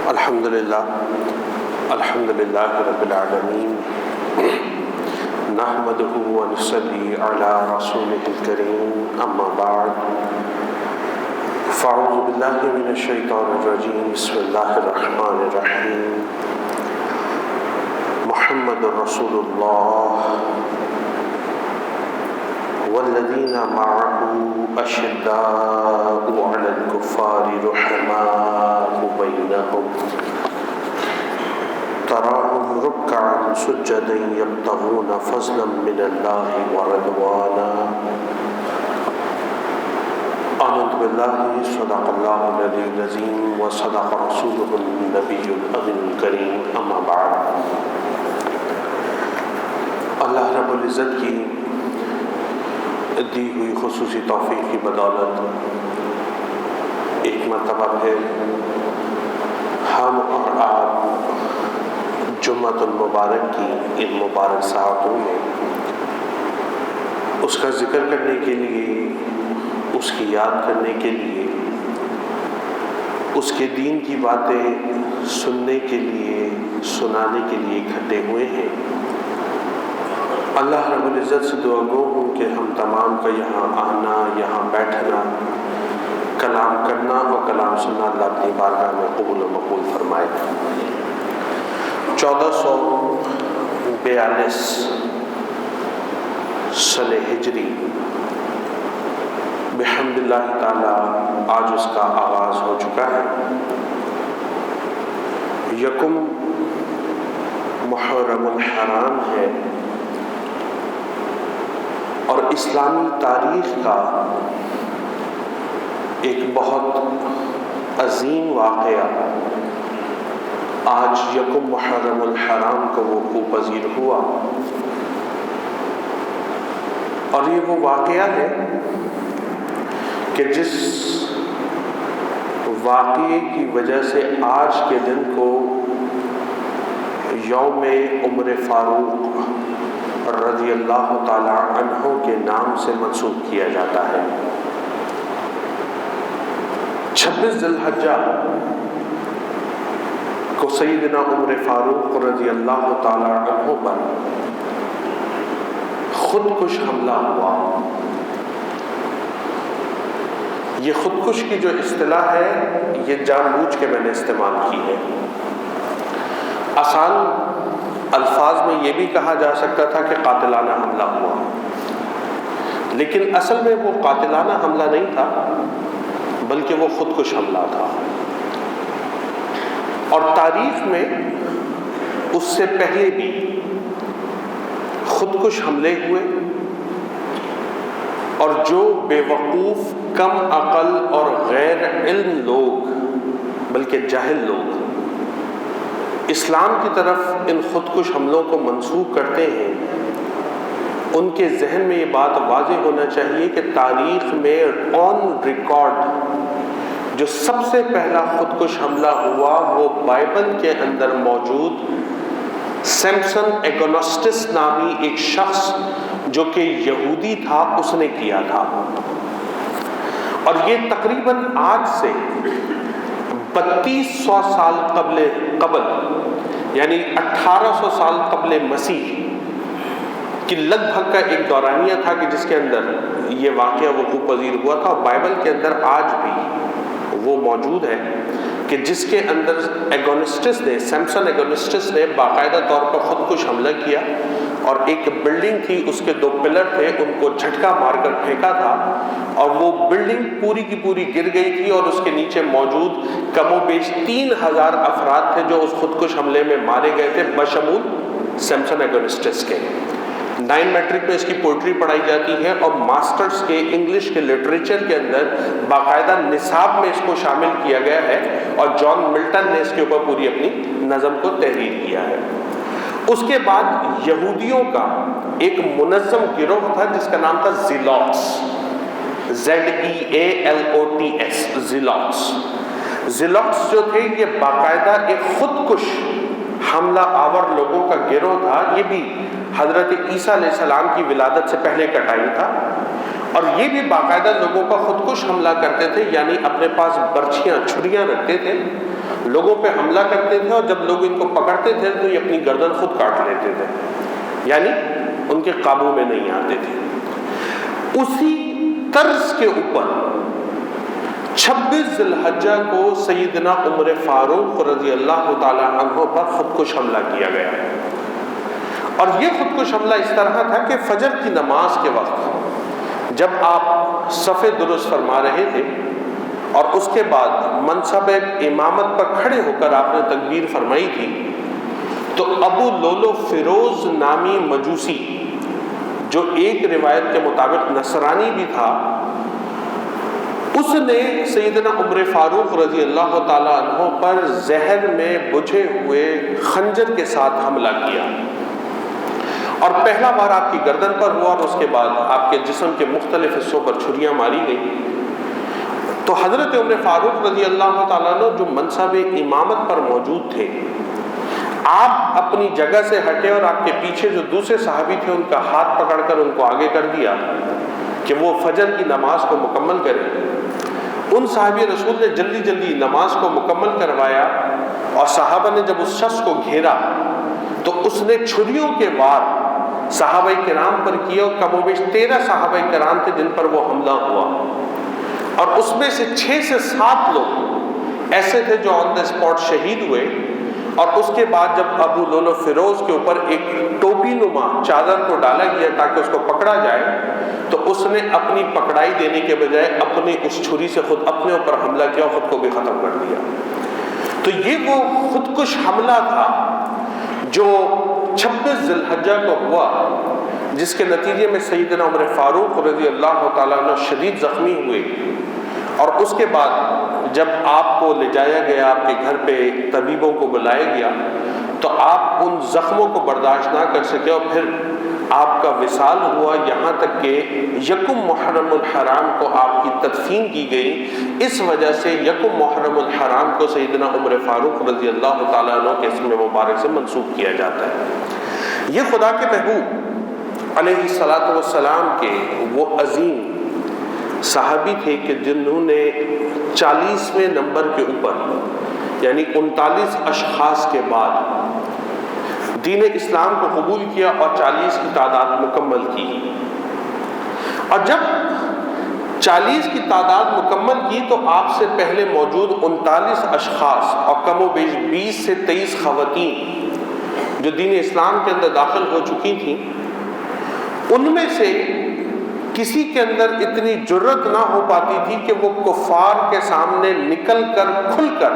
الحمد للہ رب العالمین نحمده ونصلی علی رسوله الکریم اما بعد فاعوذ باللہ من الشیطان الرجیم بسم اللہ الرحمن الرحیم محمد رسول اللہ والذین معه اشداء علی الکفار رحماء بینہم تراہم رکعا سجدا یبتغون فضلا من اللہ ورضوانا آمنت باللہ صدق اللہ العلی العظیم وصدق رسولہ النبی الامین الکریم اما بعد۔ اللہ رب العزت کی دی ہوئی خصوصی توفیق کی بدولت ایک مرتبہ پھر ہم اور آپ جمعۃ المبارک کی ان مبارک ساعتوں میں اس کا ذکر کرنے کے لیے، اس کی یاد کرنے کے لیے، اس کے دین کی باتیں سننے کے لیے، سنانے کے لیے اکٹھے ہوئے ہیں۔ اللہ رب العزت سے دعا گو ہوں کہ ہم تمام کا یہاں آنا، یہاں بیٹھنا، کلام کرنا اور کلام سننا اللہ اپنی بارگاہ میں قبول و مقبول فرمائے۔ 1442 سن ہجری بحمد اللہ تعالی آج اس کا آغاز ہو چکا ہے۔ یکم محرم الحرام ہے اور اسلامی تاریخ کا ایک بہت عظیم واقعہ آج یکم محرم الحرام کو وقوع پذیر ہوا، اور یہ وہ واقعہ ہے کہ جس واقعے کی وجہ سے آج کے دن کو یوم عمر فاروق رضی اللہ تعالی عنہ کے نام سے منسوب کیا جاتا ہے۔ 26 ذی الحجہ کو سیدنا عمر فاروق رضی اللہ تعالی عنہ پر خودکش حملہ ہوا۔ یہ خودکش کی جو اصطلاح ہے یہ جان بوجھ کے میں نے استعمال کی ہے۔ آسان الفاظ میں یہ بھی کہا جا سکتا تھا کہ قاتلانہ حملہ ہوا، لیکن اصل میں وہ قاتلانہ حملہ نہیں تھا بلکہ وہ خودکش حملہ تھا۔ اور تاریخ میں اس سے پہلے بھی خودکش حملے ہوئے، اور جو بے وقوف، کم عقل اور غیر علم لوگ بلکہ جاہل لوگ اسلام کی طرف ان خودکش حملوں کو منسوب کرتے ہیں، ان کے ذہن میں یہ بات واضح ہونا چاہیے کہ تاریخ میں آن ریکارڈ جو سب سے پہلا خودکش حملہ ہوا وہ بائبل کے اندر موجود سیمسن اگونسٹس نامی ایک شخص جو کہ یہودی تھا، اس نے کیا تھا۔ اور یہ تقریباً آج سے 3200 سال قبل یعنی 1800 سال قبل مسیح کی لگ بھگ کا ایک دورانیہ تھا کہ جس کے اندر یہ واقعہ وقوع پذیر ہوا تھا، اور بائبل کے اندر آج بھی وہ موجود ہے کہ جس کے اندر سیمسن اگونسٹس نے باقاعدہ طور پر خودکش حملہ کیا، اور ایک بلڈنگ تھی، اس کے 2 پلر تھے، ان کو جھٹکا مار کر پھینکا تھا، اور وہ بلڈنگ پوری کی پوری گر گئی تھی، اور اس کے نیچے موجود کم و بیش 3000 افراد تھے جو اس خودکش حملے میں مارے گئے تھے، بشمول سیمسن اگونسٹس کے۔ 9 میٹرک میں اس کی پوئٹری پڑھائی جاتی ہے، اور ماسٹرز کے انگلش کے لٹریچر کے اندر باقاعدہ نصاب میں اس کو شامل کیا گیا ہے، اور جان ملٹن نے اس کے اوپر پوری اپنی نظم کو تحریر کیا ہے۔ اس کے بعد یہودیوں کا ایک منظم گروہ تھا جس کا نام تھا زیلوٹس، ZEALOTS، زیلوٹس جو تھے یہ باقاعدہ ایک خودکش حملہ آور لوگوں کا گروہ تھا۔ یہ بھی حضرت عیسیٰ علیہ السلام کی ولادت سے پہلے کا ٹائم تھا، اور یہ بھی باقاعدہ لوگوں پر خودکش حملہ کرتے تھے، یعنی اپنے پاس برچھیاں چھریاں رکھتے تھے، لوگوں پہ حملہ کرتے تھے، اور جب لوگ ان کو پکڑتے تھے تو یہ اپنی گردن خود کاٹ لیتے تھے، یعنی ان کے قابو میں نہیں آتے تھے۔ اسی طرز کے اوپر 26 ذی الحجہ کو سیدنا عمر فاروق رضی اللہ تعالی عنہ پر خودکش حملہ کیا گیا، اور یہ خودکش حملہ اس طرح تھا کہ فجر کی نماز کے وقت جب آپ صف درست فرما رہے تھے اور اس کے بعد منصب امامت پر کھڑے ہو کر آپ نے تکبیر فرمائی تھی، تو ابو لولو فیروز نامی مجوسی، جو ایک روایت کے مطابق نصرانی بھی تھا، اس نے سیدنا عمر فاروق رضی اللہ تعالی عنہ پر زہر میں بجھے ہوئے خنجر کے ساتھ حملہ کیا، اور پہلا بار آپ کی گردن پر ہوا، اور اس کے بعد آپ کے جسم کے مختلف حصوں پر چھریاں ماری گئیں۔ تو حضرت عمر فاروق رضی اللہ تعالیٰ عنہ جو منصب امامت پر موجود تھے، آپ اپنی جگہ سے ہٹے اور آپ کے پیچھے جو دوسرے صحابی تھے ان کا ہاتھ پکڑ کر ان کو آگے کر دیا کہ وہ فجر کی نماز کو مکمل کریں۔ ان صحابی رسول نے جلدی جلدی نماز کو مکمل کروایا، اور صحابہ نے جب اس شخص کو گھیرا تو اس نے چھریوں کے وار صحابہ کرام پر کیا، اور کم و بیش 13 صحابہ کرام تھے جن پر وہ حملہ ہوا، اور اس میں سے 6 سے 7 لوگ ایسے تھے جو آن دا اسپاٹ شہید ہوئے۔ اور اس کے بعد جب ابو لولو فیروز کے اوپر ایک ٹوپی نما چادر کو ڈالا گیا تاکہ اس کو پکڑا جائے، تو اس نے اپنی پکڑائی دینے کے بجائے اپنی اس چھری سے خود اپنے اوپر حملہ کیا اور خود کو بھی ختم کر دیا۔ تو یہ وہ خودکش حملہ تھا جو 26 ذی الحجہ کو ہوا، جس کے نتیجے میں سیدنا عمر فاروق رضی اللہ تعالیٰ عنہ شدید زخمی ہوئے، اور اس کے بعد جب آپ کو لے جایا گیا، آپ کے گھر پہ طبیبوں کو بلایا گیا، تو آپ ان زخموں کو برداشت نہ کر سکے، اور پھر آپ کا وصال ہوا، یہاں تک کہ یکم محرم الحرام کو آپ کی تدفین کی گئی۔ اس وجہ سے یکم محرم الحرام کو سیدنا عمر فاروق رضی اللہ تعالیٰ عنہ کے اسم مبارک سے منسوب کیا جاتا ہے۔ یہ خدا کے محبوب علیہ الصلاۃ والسلام کے وہ عظیم صحابی تھے کہ جنہوں نے 40ویں نمبر کے اوپر، یعنی 39 اشخاص کے بعد دین اسلام کو قبول کیا اور 40 کی تعداد مکمل کی۔ اور جب 40 کی تعداد مکمل کی تو آپ سے پہلے موجود 39 اشخاص اور کم و بیش 20 سے 23 خواتین جو دین اسلام کے اندر داخل ہو چکی تھیں، ان میں سے کسی کے اندر اتنی جرت نہ ہو پاتی تھی کہ وہ کفار کے سامنے نکل کر کھل کر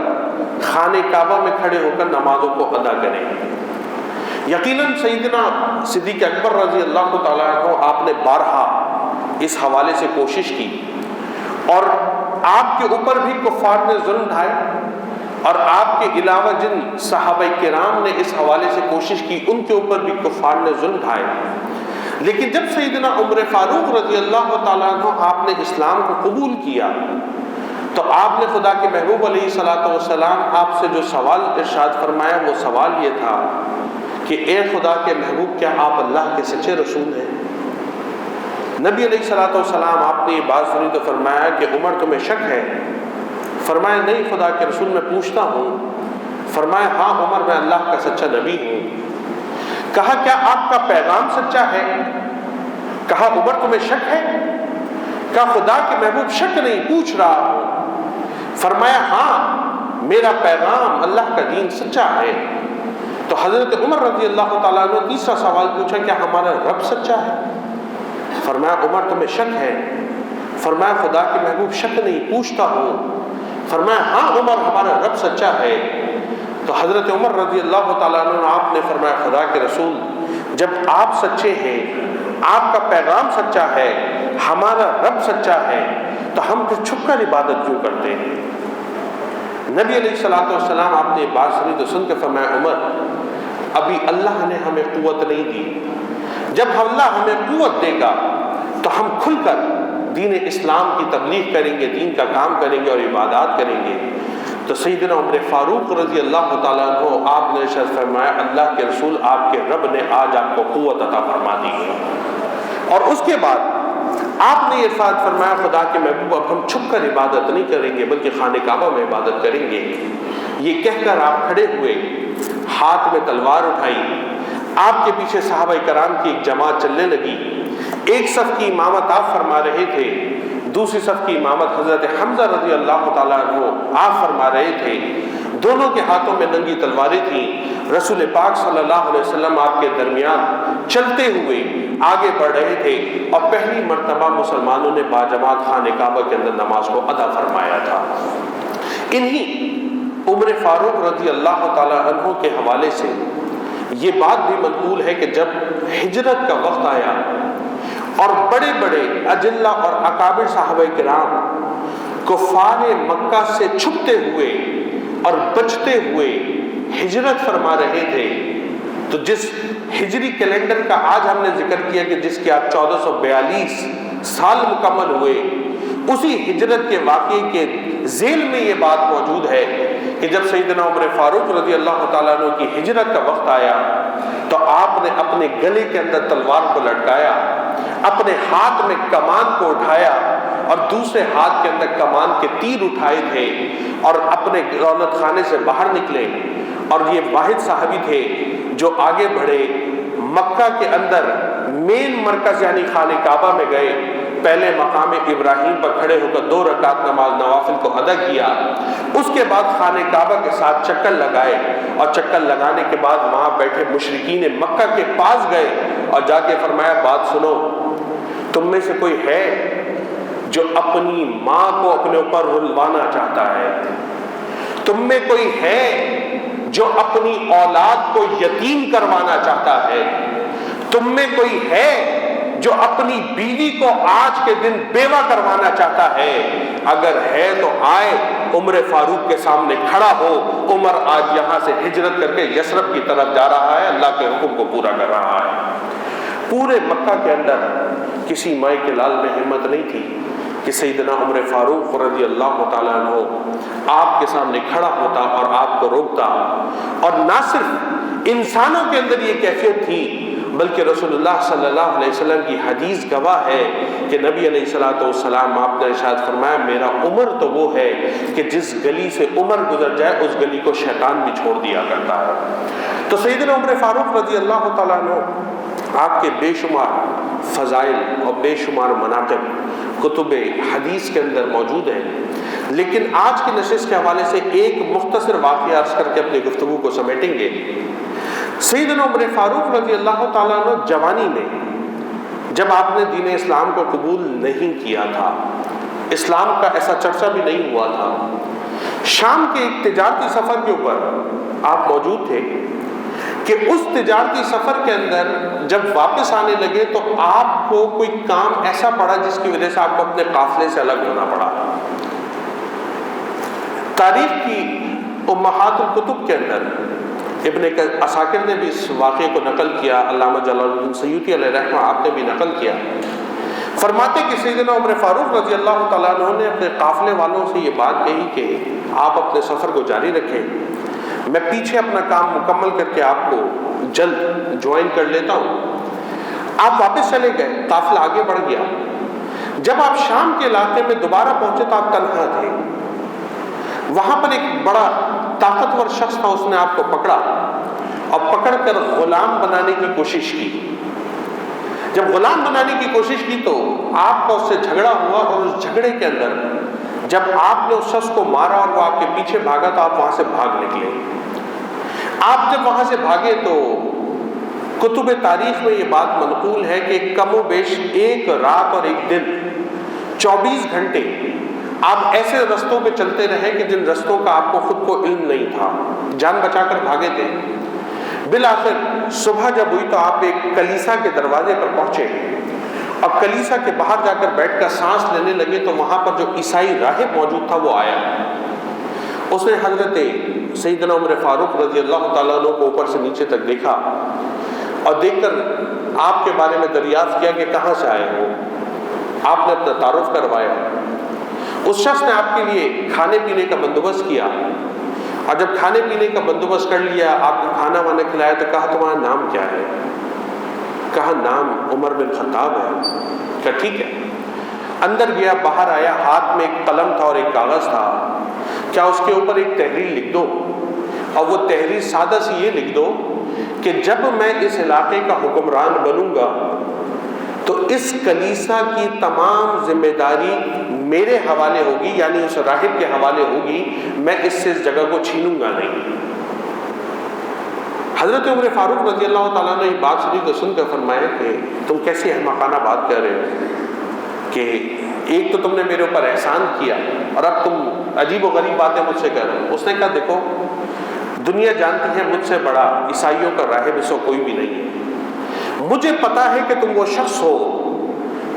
خانہ کعبہ میں کھڑے ہو کر نمازوں کو ادا کریں۔ یقیناً سیدنا صدیق اکبر رضی اللہ تعالیٰ عنہ آپ نے بارہا اس حوالے سے کوشش کی، اور آپ کے اوپر بھی کفار نے ظلم ڈھائے، اور آپ کے علاوہ جن صحابہ کرام نے اس حوالے سے کوشش کی ان کے اوپر بھی کفار نے ظلم ڈھائے۔ لیکن جب سیدنا عمر فاروق رضی اللہ تعالیٰ عنہ آپ نے اسلام کو قبول کیا تو آپ نے خدا کے محبوب علیہ الصلوۃ والسلام آپ سے جو سوال ارشاد فرمایا وہ سوال یہ تھا کہ اے خدا کے محبوب، کیا آپ اللہ کے سچے رسول ہیں؟ نبی علیہ الصلوۃ والسلام آپ نے یہ بات سنی تو فرمایا کہ عمر تمہیں شک ہے؟ فرمایا نہیں خدا کے رسول، میں پوچھتا ہوں۔ فرمایا ہاں عمر، میں اللہ کا سچا نبی ہوں۔ کہا کیا آپ کا پیغام سچا ہے؟ کہا عمر تمہیں شک ہے؟ کہا خدا کے محبوب شک نہیں، پوچھ رہا ہوں۔ فرمایا ہاں میرا پیغام اللہ کا دین سچا ہے۔ تو حضرت عمر رضی اللہ تعالیٰ عنہ تیسرا سوال پوچھا، کیا ہمارا رب سچا ہے؟ فرمایا عمر تمہیں شک ہے؟ فرمایا خدا کے محبوب شک نہیں، پوچھتا ہوں۔ فرمایا ہاں عمر ہمارا رب سچا ہے۔ تو حضرت عمر رضی اللہ تعالیٰ عنہ آپ نے فرمایا خدا کے رسول، جب آپ سچے ہیں، آپ کا پیغام سچا ہے، ہمارا رب سچا ہے، تو ہم پھر چھپ کر عبادت کیوں کرتے ہیں؟ نبی علیہ الصلوۃ والسلام آپ نے بات سنی تو سن کے فرمایا عمر، ابھی اللہ نے ہمیں قوت نہیں دی، جب اللہ ہمیں قوت دے گا تو ہم کھل کر دین اسلام کی تبلیغ کریں گے، دین کا کام کریں گے اور عبادات کریں گے۔ تو سیدنا عمر فاروق رضی اللہ تعالیٰ عنہ آپ نے ارشاد فرمایا اللہ کے رسول، آپ کے رب نے آج آپ کو قوت عطا فرما دی ہے۔ اور اس کے بعد آپ نے ارشاد فرمایا خدا کے محبوب اب ہم چھپ کر عبادت نہیں کریں گے بلکہ خانہ کعبہ میں عبادت کریں گے۔ یہ کہہ کر آپ کھڑے ہوئے، ہاتھ میں تلوار اٹھائی، آپ کے پیچھے صحابہ کرام کی ایک جماعت چلنے لگی۔ ایک صف کی امامت آپ فرما رہے تھے، دوسری صف کی امامت حضرت حمزہ رضی اللہ تعالیٰ عنہ آپ فرما رہے تھے۔ دونوں کے ہاتھوں میں ننگی تلواریں تھیں۔ رسول پاک صلی اللہ علیہ وسلم آپ کے درمیان چلتے ہوئے آگے بڑھ رہے تھے، اور پہلی مرتبہ مسلمانوں نے باجماعت خانہ کعبہ کے اندر نماز کو ادا فرمایا تھا۔ انہی عمر فاروق رضی اللہ تعالیٰ عنہ کے حوالے سے یہ بات بھی منقول ہے کہ جب ہجرت کا وقت آیا اور بڑے بڑے اجلہ اور اکابر صحابہ کرام کفار مکہ سے چھپتے ہوئے اور بچتے ہوئے ہجرت فرما رہے تھے، تو جس ہجری کیلنڈر کا آج ہم نے ذکر کیا کہ جس کے آپ 1442 سال مکمل ہوئے، اسی ہجرت کے واقعے کے ذیل میں یہ بات موجود ہے کہ جب سیدنا عمر فاروق رضی اللہ تعالیٰ عنہ کی ہجرت کا وقت آیا تو آپ نے اپنے گلے کے اندر تلوار کو لٹکایا، اپنے ہاتھ میں کمان کو اٹھایا اور دوسرے ہاتھ کے اندر کمان کے تیر اٹھائے تھے، اور اپنے رونت خانے سے باہر نکلے۔ اور یہ واحد صحابی تھے جو آگے بڑھے، مکہ کے اندر مین مرکز یعنی خانہ کعبہ میں گئے، پہلے مقام ابراہیم پر کھڑے ہو کر 2 رکعت نماز نوافل کو ادا کیا، اس کے بعد خانہ کعبہ کے ساتھ چکر لگائے، اور چکر لگانے کے بعد وہاں بیٹھے مشرکین مکہ کے پاس گئے اور جا کے فرمایا بات سنو، تم میں سے کوئی ہے جو اپنی ماں کو اپنے اوپر رلوانا چاہتا ہے؟ تم میں کوئی ہے جو اپنی اولاد کو یتیم کروانا چاہتا ہے؟ تم میں کوئی ہے جو اپنی بیوی کو آج کے دن بیوہ کروانا چاہتا ہے؟ اگر ہے تو آئے، عمر فاروق کے سامنے کھڑا ہو۔ عمر آج یہاں سے ہجرت کر کے یثرب کی طرف جا رہا ہے، اللہ کے حکم کو پورا کر رہا ہے۔ پورے مکہ کے اندر کسی مائیں کے لال میں ہمت نہیں تھی کہ سیدنا عمر فاروق رضی اللہ تعالیٰ عنہ آپ کے سامنے کھڑا ہوتا اور آپ کو روکتا۔ اور نہ صرف انسانوں کے اندر یہ کیفیت تھی بلکہ رسول اللہ صلی اللہ علیہ وسلم کی حدیث گواہ ہے کہ نبی علیہ الصلوۃ والسلام آپ نے ارشاد فرمایا میرا عمر تو وہ ہے کہ جس گلی سے عمر گزر جائے اس گلی کو شیطان بھی چھوڑ دیا کرتا ہے۔ تو سیدنا عمر فاروق رضی اللہ تعالیٰ عنہ آپ کے بے شمار فضائل اور بے شمار مناقب کتب حدیث کے اندر موجود ہیں، لیکن آج کی نشست کے حوالے سے ایک مختصر واقعہ عرض کر کے اپنی گفتگو کو سمیٹیں گے۔ سیدنا عمر فاروق رضی اللہ تعالیٰ عنہ جوانی میں جب آپ نے دین اسلام کو قبول نہیں کیا تھا، اسلام کا ایسا چرچا بھی نہیں ہوا تھا، شام کے ایک تجارتی سفر کے اوپر آپ موجود تھے کہ اس تجارتی سفر کے اندر جب واپس آنے لگے تو آپ کو کوئی کام ایسا پڑا جس کی وجہ سے آپ کو اپنے قافلے سے الگ ہونا پڑا۔ تاریخ کی امہات الکتب کے اندر ابن عساکر نے بھی اس واقعے کو نقل کیا، علامہ جلال الدین سیوطی علیہ رحمہ آپ نے بھی نقل کیا، فرماتے کہ سیدنا عمر فاروق رضی اللہ تعالیٰ عنہ نے اپنے قافلے والوں سے یہ بات کہی کہ آپ اپنے سفر کو جاری رکھیں، میں پیچھے اپنا کام مکمل کر کے آپ کو جلد جوائن کر لیتا ہوں۔ آپ واپس چلے گئے، قافلہ آگے بڑھ گیا۔ جب آپ شام کے علاقے میں دوبارہ پہنچے تو آپ تنہا تھے۔ وہاں پر ایک بڑا طاقتور شخص تھا، اس نے آپ کو پکڑا اور پکڑ کر غلام بنانے کی کوشش کی۔ جب غلام بنانے کی کوشش کی تو آپ کا اس سے جھگڑا ہوا، اور اس جھگڑے کے اندر جب آپ نے اس شخص کو مارا اور وہ آپ کے پیچھے بھاگا تو آپ وہاں سے بھاگ نکلے۔ آپ جب وہاں سے بھاگے تو کتب تاریخ میں یہ بات منقول ہے کہ کم و بیش ایک رات اور ایک دن 24 گھنٹے آپ ایسے رستوں پہ چلتے رہے کہ جن رستوں کا آپ کو خود کو علم نہیں تھا، جان بچا کر بھاگے تھے۔ بالآخر صبح جب ہوئی تو آپ ایک کلیسا کے دروازے پر پہنچے، اور کلیسا کے باہر جا کر بیٹھ کر سانس لینے لگے تو وہاں پر جو عیسائی راہب موجود تھا وہ آیا۔ اس نے حضرت سیدنا عمر فاروق رضی اللہ تعالیٰ عنہ کو اوپر سے نیچے تک دیکھا، اور دیکھ کر آپ کے بارے میں دریافت کیا کہ کہاں سے آئے ہو۔ آپ نے اپنا تعارف کروایا۔ اس شخص نے آپ کے لیے کھانے پینے کا بندوبست کیا، اور جب کھانے پینے کا بندوبست کر لیا، آپ کو کھانا وانا کھلایا تو کہا تمہارا نام کیا ہے؟ کہا نام عمر بن خطاب ہے۔ کہ ٹھیک ہے. اندر گیا، باہر آیا، ہاتھ میں ایک قلم تھا اور ایک کاغذ تھا. کیا اس کے اوپر ایک تحریر لکھ دو، اور وہ تحریر سادہ سی یہ لکھ دو کہ جب میں اس علاقے کا حکمران بنوں گا تو اس کلیسا کی تمام ذمہ داری میرے حوالے ہوگی، یعنی اس راہب کے حوالے ہوگی، میں اس سے اس جگہ کو چھینوں گا نہیں. حضرت عمر فاروق رضی اللہ تعالیٰ نے یہ بات سنی تو سن کر فرمایا کہ تم کیسی احمقانہ بات کہہ رہے ہو کہ ایک تو تم نے میرے اوپر احسان کیا اور اب تم عجیب و غریب باتیں مجھ سے کہہ رہے ہو. اس نے کہا دیکھو دنیا جانتی ہے مجھ سے بڑا عیسائیوں کا راہب اس وقت کوئی بھی نہیں ہے. مجھے پتا ہے کہ تم وہ شخص ہو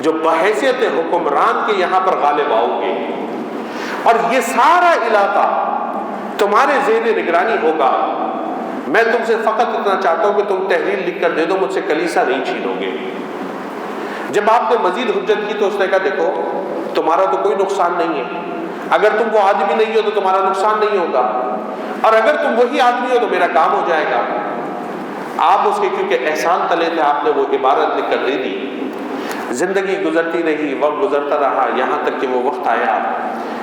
جو بحیثیت حکمران کے یہاں پر غالب آؤ گے، اور یہ سارا علاقہ تمہارے زیر نگرانی ہوگا. میں تم سے فقط اتنا چاہتا ہوں کہ تم تحریر لکھ کر دے دو، مجھ سے کلیسا نہیں چھینو گے. جب آپ نے مزید حجت کی تو اس نے کہا دیکھو تمہارا تو کوئی نقصان نہیں ہے، اگر تم وہ آدمی نہیں ہو تو تمہارا نقصان نہیں ہوگا، اور اگر تم وہی آدمی ہو تو میرا کام ہو جائے گا. آپ اس کے کیونکہ احسان تلے تھے، آپ نے وہ عبارت لکھ کر دے دی. زندگی گزرتی رہی، وقت گزرتا رہا، یہاں تک کہ وہ وقت آیا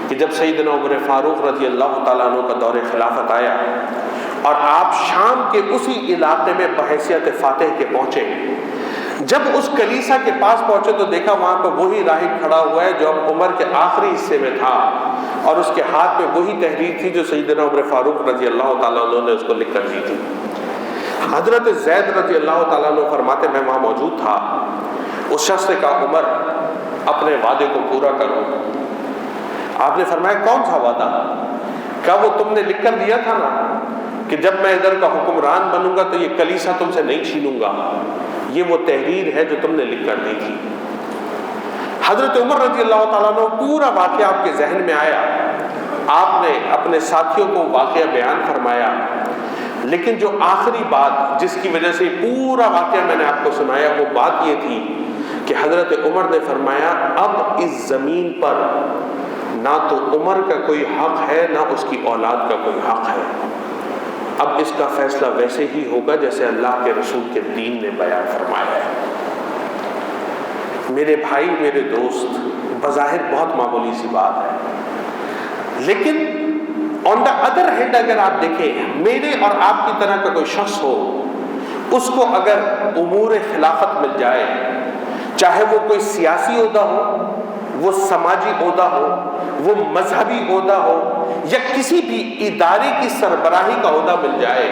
کہ جب سیدنا عمر فاروق رضی اللہ تعالیٰ عنہ کا دور خلافت آیا اور آپ شام کے اسی علاقے میں بحیثیت فاتح کے پہنچے. جب اس کلیسا کے پاس پہنچے تو دیکھا وہاں پہ وہی راہب کھڑا ہوا ہے جو اب عمر کے آخری حصے میں تھا، اور اس کے ہاتھ میں وہی تحریر تھی جو سیدنا عمر فاروق رضی اللہ تعالیٰ عنہ نے اس کو لکھ کر دی تھی. حضرت زید رضی اللہ تعالیٰ عنہ فرماتے میں وہاں موجود تھا. اس شخص نے کہا عمر اپنے وعدے کو پورا کرو. آپ نے فرمایا کون سا وعدہ؟ کہا وہ تم نے لکھ کر دیا تھا نا کہ جب میں ادھر کا حکمران بنوں گا تو یہ کلیسا تم سے نہیں چھینوں گا. یہ وہ تحریر ہے جو تم نے لکھ کر دی تھی. حضرت عمر رضی اللہ تعالیٰ عنہ پورا واقعہ آپ کے ذہن میں آیا. آپ نے اپنے ساتھیوں کو واقعہ بیان فرمایا، لیکن جو آخری بات جس کی وجہ سے پورا واقعہ میں نے آپ کو سنایا وہ بات یہ تھی کہ حضرت عمر نے فرمایا اب اس زمین پر نہ تو عمر کا کوئی حق ہے نہ اس کی اولاد کا کوئی حق ہے. اب اس کا فیصلہ ویسے ہی ہوگا جیسے اللہ کے رسول کے دین نے بیان فرمایا ہے. میرے بھائی، میرے دوست، بظاہر بہت معمولی سی بات ہے، لیکن آن دا ادر ہینڈ اگر آپ دیکھیں میرے اور آپ کی طرح کا کوئی شخص ہو، اس کو اگر امور خلافت مل جائے، چاہے وہ کوئی سیاسی عہدہ ہو، وہ سماجی عہدہ ہو، وہ مذہبی عہدہ ہو، یا کسی بھی ادارے کی سربراہی کا عہدہ مل جائے،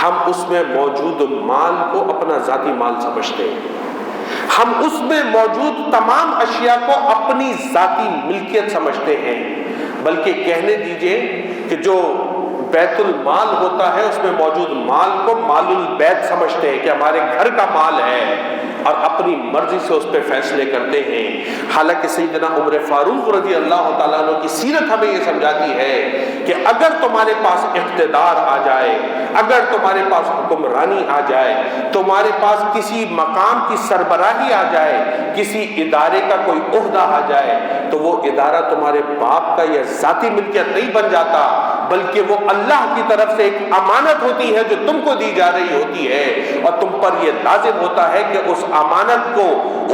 ہم اس میں موجود مال کو اپنا ذاتی مال سمجھتے ہیں. ہم اس میں موجود تمام اشیاء کو اپنی ذاتی ملکیت سمجھتے ہیں. بلکہ کہنے دیجئے کہ جو بیت المال ہوتا ہے اس میں موجود مال کو مال البیت سمجھتے ہیں کہ ہمارے گھر کا مال ہے، اور اپنی مرضی سے اس پہ فیصلے کرتے ہیں. حالانکہ سیدنا عمر فاروق رضی اللہ تعالیٰ عنہ کی سیرت ہمیں یہ سمجھاتی ہے کہ اگر تمہارے پاس اقتدار آ جائے، اگر تمہارے پاس حکمرانی آ جائے، تمہارے پاس کسی مقام کی سربراہی آ جائے، کسی ادارے کا کوئی عہدہ آ جائے، تو وہ ادارہ تمہارے باپ کا یا ذاتی ملکیت نہیں بن جاتا، بلکہ وہ اللہ کی طرف سے ایک امانت ہوتی ہے جو تم کو دی جا رہی ہوتی ہے، اور تم پر یہ لازم ہوتا ہے کہ اس امانت کو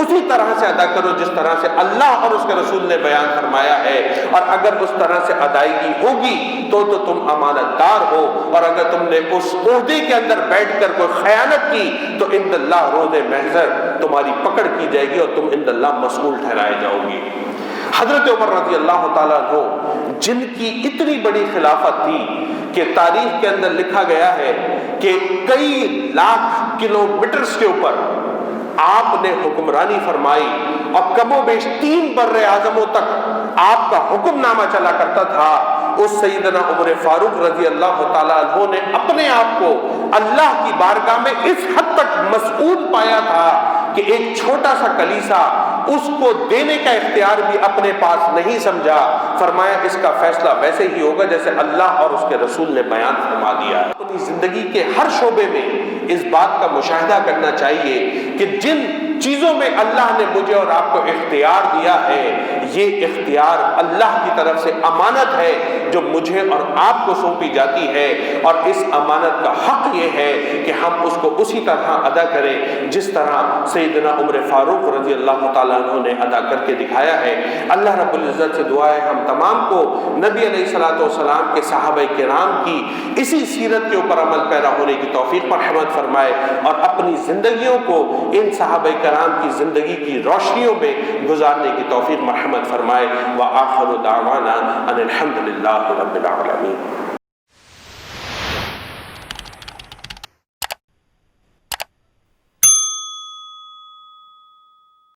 اسی طرح سے ادا کرو جس طرح سے اللہ اور اس کے رسول نے بیان فرمایا ہے. اور اگر اس طرح سے ادائیگی ہوگی تو تم امانت دار ہو، اور اگر تم نے اس عہدے کے اندر بیٹھ کر کوئی خیانت کی تو عند اللہ روز محضر تمہاری پکڑ کی جائے گی اور تم عند اللہ مسئول ٹھہرائے جاؤ گے. حضرت عمر رضی اللہ تعالیٰ عنہ جن کی اتنی بڑی خلافت تھی کہ تاریخ کے اندر لکھا گیا ہے کہ کئی لاکھ کلومیٹرز کے اوپر آپ نے حکمرانی فرمائی، اور کم و بیش 3 بر اعظموں تک آپ کا حکم نامہ چلا کرتا تھا. اس سیدنا عمر فاروق رضی اللہ تعالیٰ عنہ نے اپنے آپ کو اللہ کی بارگاہ میں اس حد تک مسئول پایا تھا کہ ایک چھوٹا سا کلیسا اس کو دینے کا اختیار بھی اپنے پاس نہیں سمجھا. فرمایا اس کا فیصلہ ویسے ہی ہوگا جیسے اللہ اور اس کے رسول نے بیان فرما دیا ہے. اپنی زندگی کے ہر شعبے میں اس بات کا مشاہدہ کرنا چاہیے کہ جن چیزوں میں اللہ نے مجھے اور آپ کو اختیار دیا ہے، یہ اختیار اللہ کی طرف سے امانت ہے جو مجھے اور آپ کو سونپی جاتی ہے، اور اس امانت کا حق یہ ہے کہ ہم اس کو اسی طرح ادا کریں جس طرح سیدنا عمر فاروق رضی اللہ تعالیٰ عنہ نے ادا کر کے دکھایا ہے۔ اللہ رب العزت سے دعا ہے ہم تمام کو نبی علیہ الصلوۃ والسلام کے صحابہ کرام کی اسی سیرت کے اوپر عمل پیرا ہونے کی توفیق مرحمت فرمائے، اور اپنی زندگیوں کو ان صحابہ کرام کی زندگی کی روشنیوں میں گزارنے کی توفیق مرحمت فرمائے۔ وآخر دعوانا ان الحمد للہ رب العالمین۔